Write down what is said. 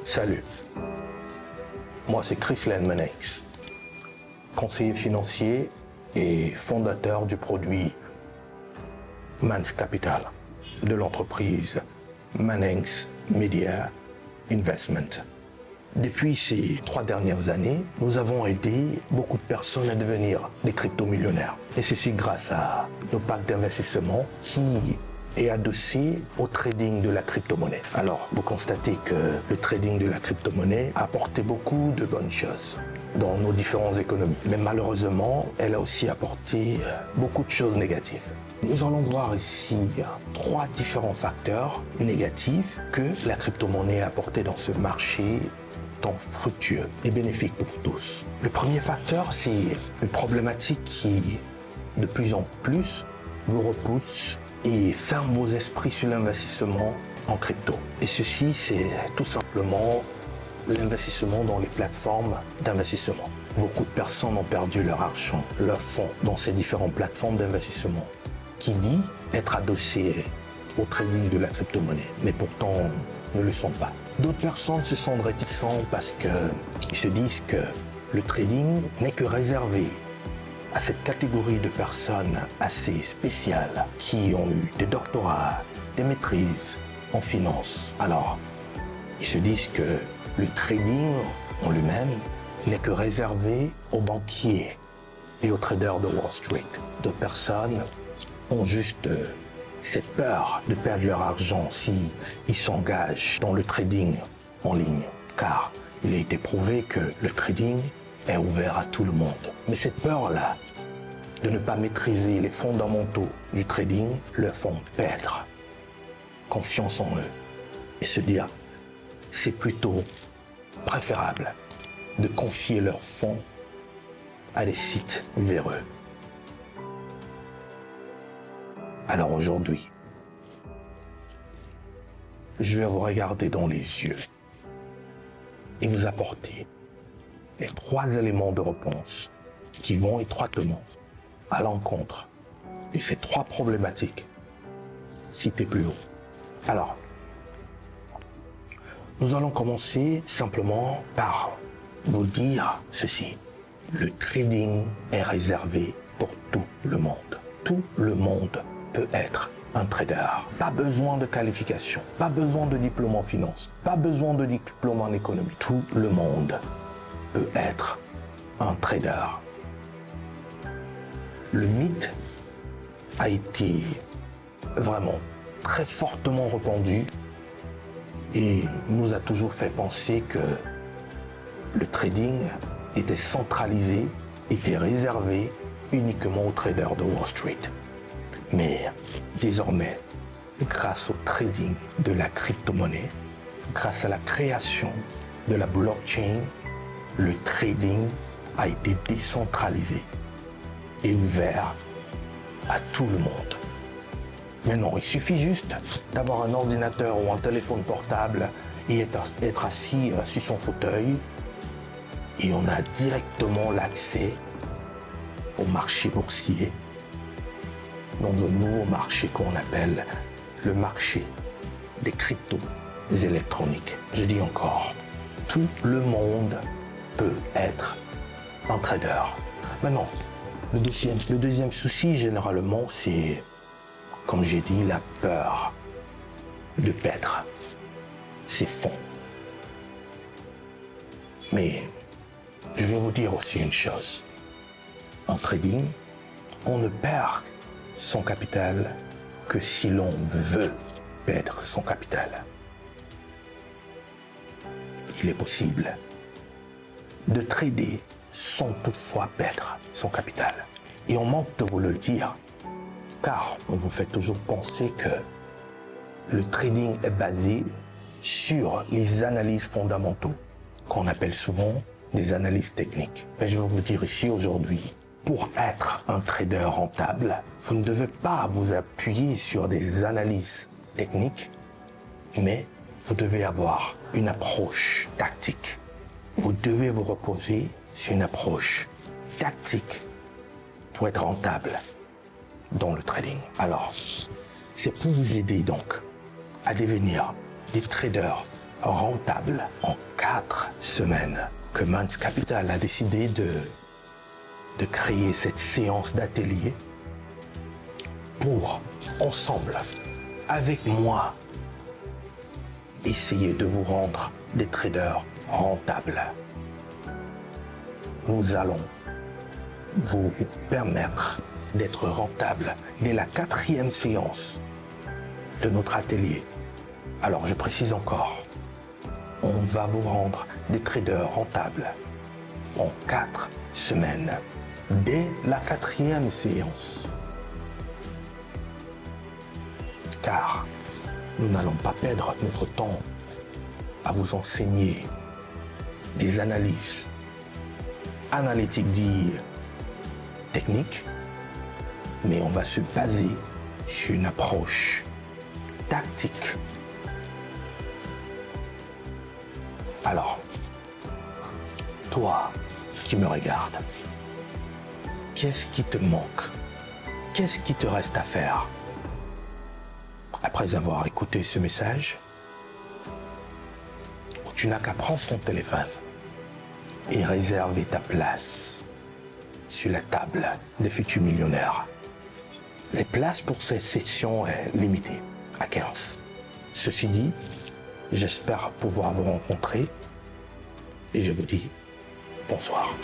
Salut, moi c'est Chris Manninx, conseiller financier et fondateur du produit Mann's Capital de l'entreprise Manninx Media Investment. Depuis ces 3 dernières années, nous avons aidé beaucoup de personnes à devenir des crypto-millionnaires. Et ceci grâce à nos packs d'investissement qui est adossé au trading de la crypto-monnaie. Alors, vous constatez que le trading de la crypto-monnaie a apporté beaucoup de bonnes choses dans nos différentes économies. Mais malheureusement, elle a aussi apporté beaucoup de choses négatives. Nous allons voir ici 3 différents facteurs négatifs que la crypto-monnaie a apporté dans ce marché tant fructueux et bénéfique pour tous. Le premier facteur, c'est une problématique qui, de plus en plus, vous repousse et ferme vos esprits sur l'investissement en crypto. Et ceci, c'est tout simplement l'investissement dans les plateformes d'investissement. Beaucoup de personnes ont perdu leur argent, leur fonds dans ces différentes plateformes d'investissement qui dit être adossées au trading de la crypto-monnaie, mais pourtant ne le sont pas. D'autres personnes se sentent réticentes parce qu'ils se disent que le trading n'est que réservé à cette catégorie de personnes assez spéciales qui ont eu des doctorats, des maîtrises en finance. Alors, ils se disent que le trading en lui-même n'est que réservé aux banquiers et aux traders de Wall Street. D'autres personnes ont juste cette peur de perdre leur argent s'ils s'engagent dans le trading en ligne, car il a été prouvé que le trading est ouvert à tout le monde. Mais cette peur-là, de ne pas maîtriser les fondamentaux du trading, leur font perdre confiance en eux et se dire c'est plutôt préférable de confier leurs fonds à des sites véreux. Alors aujourd'hui, je vais vous regarder dans les yeux et vous apporter les 3 éléments de réponse qui vont étroitement à l'encontre de ces 3 problématiques citées plus haut. Alors, nous allons commencer simplement par vous dire ceci. Le trading est réservé pour tout le monde. Tout le monde peut être un trader. Pas besoin de qualification, pas besoin de diplôme en finance, pas besoin de diplôme en économie. Tout le monde peut être un trader. Le mythe a été vraiment très fortement répandu et nous a toujours fait penser que le trading était centralisé, était réservé uniquement aux traders de Wall Street. Mais désormais, grâce au trading de la crypto-monnaie, grâce à la création de la blockchain, le trading a été décentralisé et ouvert à tout le monde. Maintenant, il suffit juste d'avoir un ordinateur ou un téléphone portable et être assis sur son fauteuil et on a directement l'accès au marché boursier dans un nouveau marché qu'on appelle le marché des cryptos électroniques. Je dis encore, tout le monde peut être un trader. Maintenant, le deuxième souci, généralement, c'est, comme j'ai dit, la peur de perdre ses fonds. Mais je vais vous dire aussi une chose. En trading, on ne perd son capital que si l'on veut perdre son capital. Il est possible de trader sans toutefois perdre son capital. Et on manque de vous le dire, car on vous fait toujours penser que le trading est basé sur les analyses fondamentaux, qu'on appelle souvent des analyses techniques. Mais je vais vous dire ici aujourd'hui, pour être un trader rentable, vous ne devez pas vous appuyer sur des analyses techniques, mais vous devez avoir une approche tactique. Vous devez vous reposer sur une approche tactique pour être rentable dans le trading. Alors, c'est pour vous aider donc à devenir des traders rentable en 4 semaines que Mans Capital a décidé de créer cette séance d'atelier pour, ensemble, avec moi, essayer de vous rendre des traders rentables. Nous allons vous permettre d'être rentable dès la 4e séance de notre atelier. Alors je précise encore, on va vous rendre des traders rentables en 4 semaines dès la 4e séance. Car nous n'allons pas perdre notre temps à vous enseigner des analyses analytiques dites techniques, mais on va se baser sur une approche tactique. Alors, toi qui me regardes, qu'est-ce qui te manque? Qu'est-ce qui te reste à faire? Après avoir écouté ce message, tu n'as qu'à prendre ton téléphone et réserver ta place sur la table des futurs millionnaires. Les places pour ces sessions sont limitées à 15. Ceci dit, j'espère pouvoir vous rencontrer et je vous dis bonsoir.